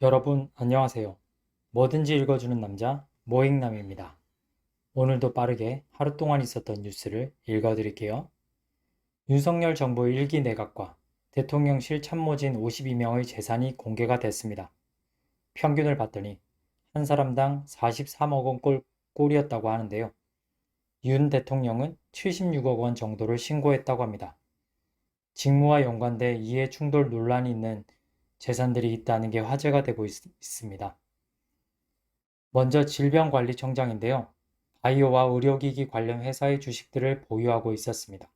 여러분 안녕하세요. 뭐든지 읽어주는 남자 모잉남입니다. 오늘도 빠르게 하루 동안 있었던 뉴스를 읽어드릴게요. 윤석열 정부 1기 내각과 대통령실 참모진 52명의 재산이 공개가 됐습니다. 평균을 봤더니 한 사람당 43억 원 꼴이었다고 하는데요. 윤 대통령은 76억 원 정도를 신고했다고 합니다. 직무와 연관돼 이해 충돌 논란이 있는 재산들이 있다는 게 화제가 되고 있습니다. 먼저 질병관리청장인데요. 바이오와 의료기기 관련 회사의 주식들을 보유하고 있었습니다.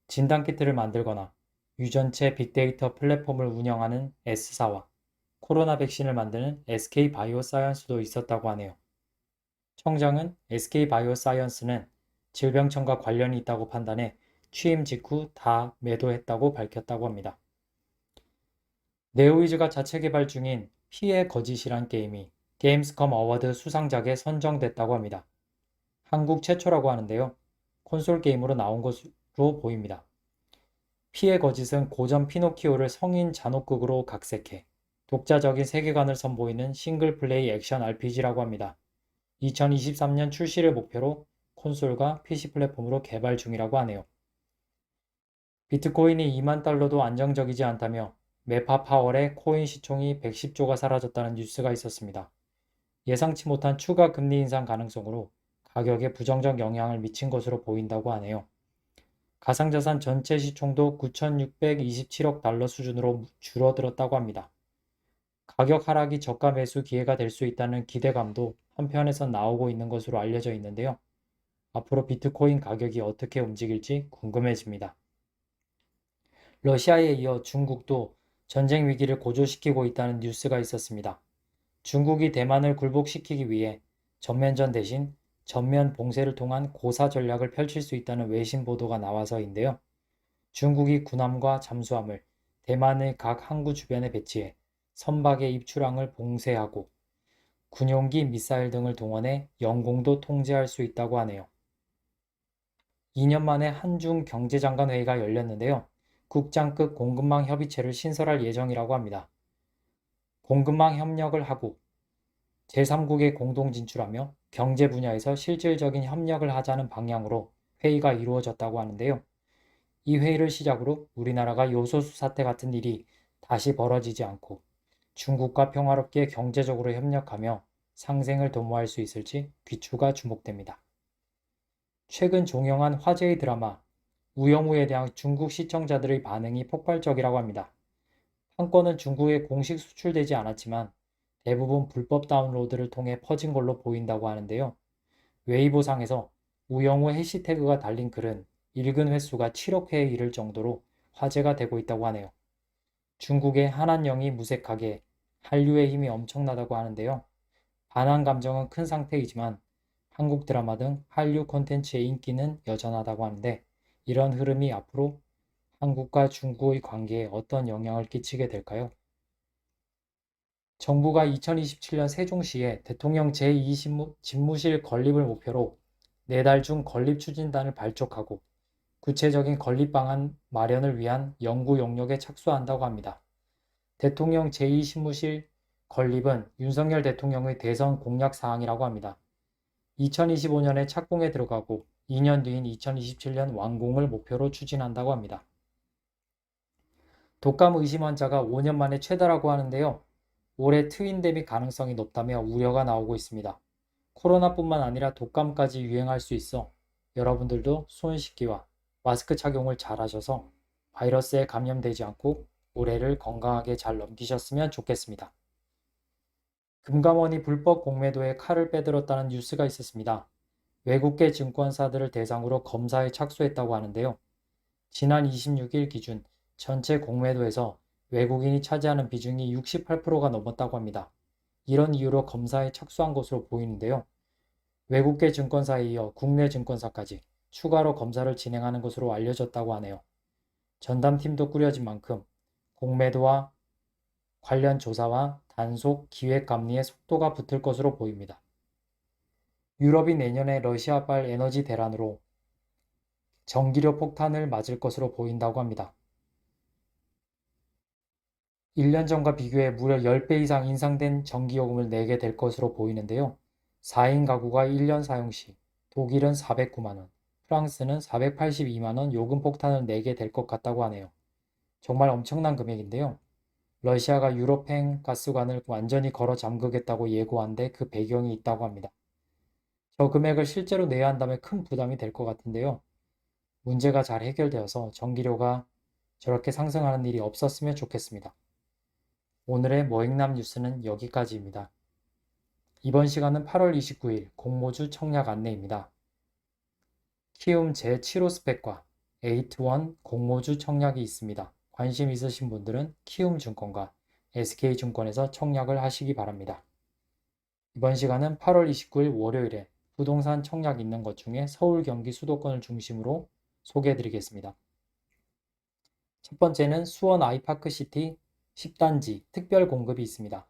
진단키트를 만들거나 유전체 빅데이터 플랫폼을 운영하는 S사와 코로나 백신을 만드는 SK바이오사이언스도 있었다고 하네요. 청장은 SK바이오사이언스는 질병청과 관련이 있다고 판단해 취임 직후 다 매도했다고 밝혔다고 합니다. 네오이즈가 자체 개발 중인 피해 거짓이란 게임이 게임스컴 어워드 수상작에 선정됐다고 합니다. 한국 최초라고 하는데요. 콘솔 게임으로 나온 것으로 보입니다. 피해 거짓은 고전 피노키오를 성인 잔혹극으로 각색해 독자적인 세계관을 선보이는 싱글플레이 액션 RPG라고 합니다. 2023년 출시를 목표로 콘솔과 PC 플랫폼으로 개발 중이라고 하네요. 비트코인이 2만 달러도 안정적이지 않다며 매파 파월의 코인 시총이 110조가 사라졌다는 뉴스가 있었습니다. 예상치 못한 추가 금리 인상 가능성으로 가격에 부정적 영향을 미친 것으로 보인다고 하네요. 가상자산 전체 시총도 9,627억 달러 수준으로 줄어들었다고 합니다. 가격 하락이 저가 매수 기회가 될 수 있다는 기대감도 한편에서 나오고 있는 것으로 알려져 있는데요. 앞으로 비트코인 가격이 어떻게 움직일지 궁금해집니다. 러시아에 이어 중국도 전쟁 위기를 고조시키고 있다는 뉴스가 있었습니다. 중국이 대만을 굴복시키기 위해 전면전 대신 전면 봉쇄를 통한 고사 전략을 펼칠 수 있다는 외신 보도가 나와서인데요. 중국이 군함과 잠수함을 대만의 각 항구 주변에 배치해 선박의 입출항을 봉쇄하고 군용기 미사일 등을 동원해 영공도 통제할 수 있다고 하네요. 2년 만에 한중 경제장관 회의가 열렸는데요. 국장급 공급망 협의체를 신설할 예정이라고 합니다. 공급망 협력을 하고 제3국에 공동 진출하며 경제 분야에서 실질적인 협력을 하자는 방향으로 회의가 이루어졌다고 하는데요. 이 회의를 시작으로 우리나라가 요소수 사태 같은 일이 다시 벌어지지 않고 중국과 평화롭게 경제적으로 협력하며 상생을 도모할 수 있을지 귀추가 주목됩니다. 최근 종영한 화제의 드라마 우영우에 대한 중국 시청자들의 반응이 폭발적이라고 합니다. 한 건은 중국에 공식 수출되지 않았지만 대부분 불법 다운로드를 통해 퍼진 걸로 보인다고 하는데요. 웨이보상에서 우영우 해시태그가 달린 글은 읽은 횟수가 7억 회에 이를 정도로 화제가 되고 있다고 하네요. 중국의 한한령이 무색하게 한류의 힘이 엄청나다고 하는데요. 반한 감정은 큰 상태이지만 한국 드라마 등 한류 콘텐츠의 인기는 여전하다고 하는데 이런 흐름이 앞으로 한국과 중국의 관계에 어떤 영향을 끼치게 될까요? 정부가 2027년 세종시에 대통령 제2집무실 건립을 목표로 4달 중 건립 추진단을 발족하고 구체적인 건립 방안 마련을 위한 연구 용역에 착수한다고 합니다. 대통령 제2집무실 건립은 윤석열 대통령의 대선 공약 사항이라고 합니다. 2025년에 착공에 들어가고 2년 뒤인 2027년 완공을 목표로 추진한다고 합니다. 독감 의심 환자가 5년 만에 최다라고 하는데요. 올해 트윈데믹 가능성이 높다며 우려가 나오고 있습니다. 코로나뿐만 아니라 독감까지 유행할 수 있어 여러분들도 손 씻기와 마스크 착용을 잘 하셔서 바이러스에 감염되지 않고 올해를 건강하게 잘 넘기셨으면 좋겠습니다. 금감원이 불법 공매도에 칼을 빼들었다는 뉴스가 있었습니다. 외국계 증권사들을 대상으로 검사에 착수했다고 하는데요. 지난 26일 기준 전체 공매도에서 외국인이 차지하는 비중이 68%가 넘었다고 합니다. 이런 이유로 검사에 착수한 것으로 보이는데요. 외국계 증권사에 이어 국내 증권사까지 추가로 검사를 진행하는 것으로 알려졌다고 하네요. 전담팀도 꾸려진 만큼 공매도와 관련 조사와 단속, 기획 감리에 속도가 붙을 것으로 보입니다. 유럽이 내년에 러시아발 에너지 대란으로 전기료 폭탄을 맞을 것으로 보인다고 합니다. 1년 전과 비교해 무려 10배 이상 인상된 전기요금을 내게 될 것으로 보이는데요. 4인 가구가 1년 사용 시 독일은 409만 원, 프랑스는 482만 원 요금 폭탄을 내게 될 것 같다고 하네요. 정말 엄청난 금액인데요. 러시아가 유럽행 가스관을 완전히 걸어 잠그겠다고 예고한 데 그 배경이 있다고 합니다. 저 금액을 실제로 내야 한다면 큰 부담이 될 것 같은데요. 문제가 잘 해결되어서 전기료가 저렇게 상승하는 일이 없었으면 좋겠습니다. 오늘의 머익남 뉴스는 여기까지입니다. 이번 시간은 8월 29일 공모주 청약 안내입니다. 키움 제7호 스펙과 8-1 공모주 청약이 있습니다. 관심 있으신 분들은 키움증권과 SK증권에서 청약을 하시기 바랍니다. 이번 시간은 8월 29일 월요일에 부동산 청약 있는 것 중에 서울, 경기, 수도권을 중심으로 소개해 드리겠습니다. 첫 번째는 수원 아이파크시티 10단지 특별 공급이 있습니다.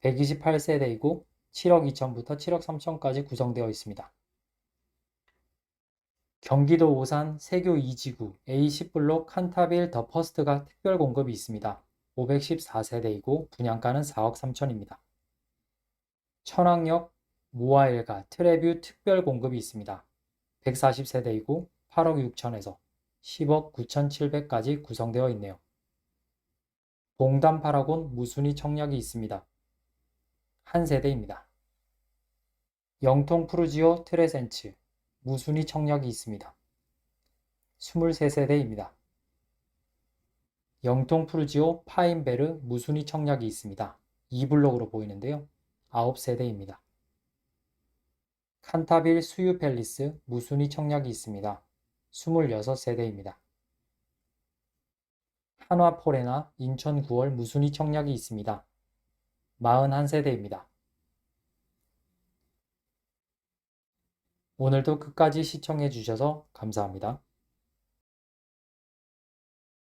128세대이고 7억 2천부터 7억 3천까지 구성되어 있습니다. 경기도 오산 세교 2지구 A10블록 칸타빌 더 퍼스트가 특별 공급이 있습니다. 514세대이고 분양가는 4억 3천입니다. 천왕역 모아일가 트레뷰 특별 공급이 있습니다. 140세대이고 8억 6천에서 10억 9천7백까지 구성되어 있네요. 봉담 파라곤 무순위 청약이 있습니다. 한 세대입니다. 영통 푸르지오 트레센츠 무순위 청약이 있습니다. 23세대입니다. 영통 푸르지오 파인베르 무순위 청약이 있습니다. 2블록으로 보이는데요. 9세대입니다. 칸타빌 수유 팰리스 무순위 청약이 있습니다. 26세대입니다. 한화 포레나 인천 9월 무순위 청약이 있습니다. 41세대입니다. 오늘도 끝까지 시청해 주셔서 감사합니다.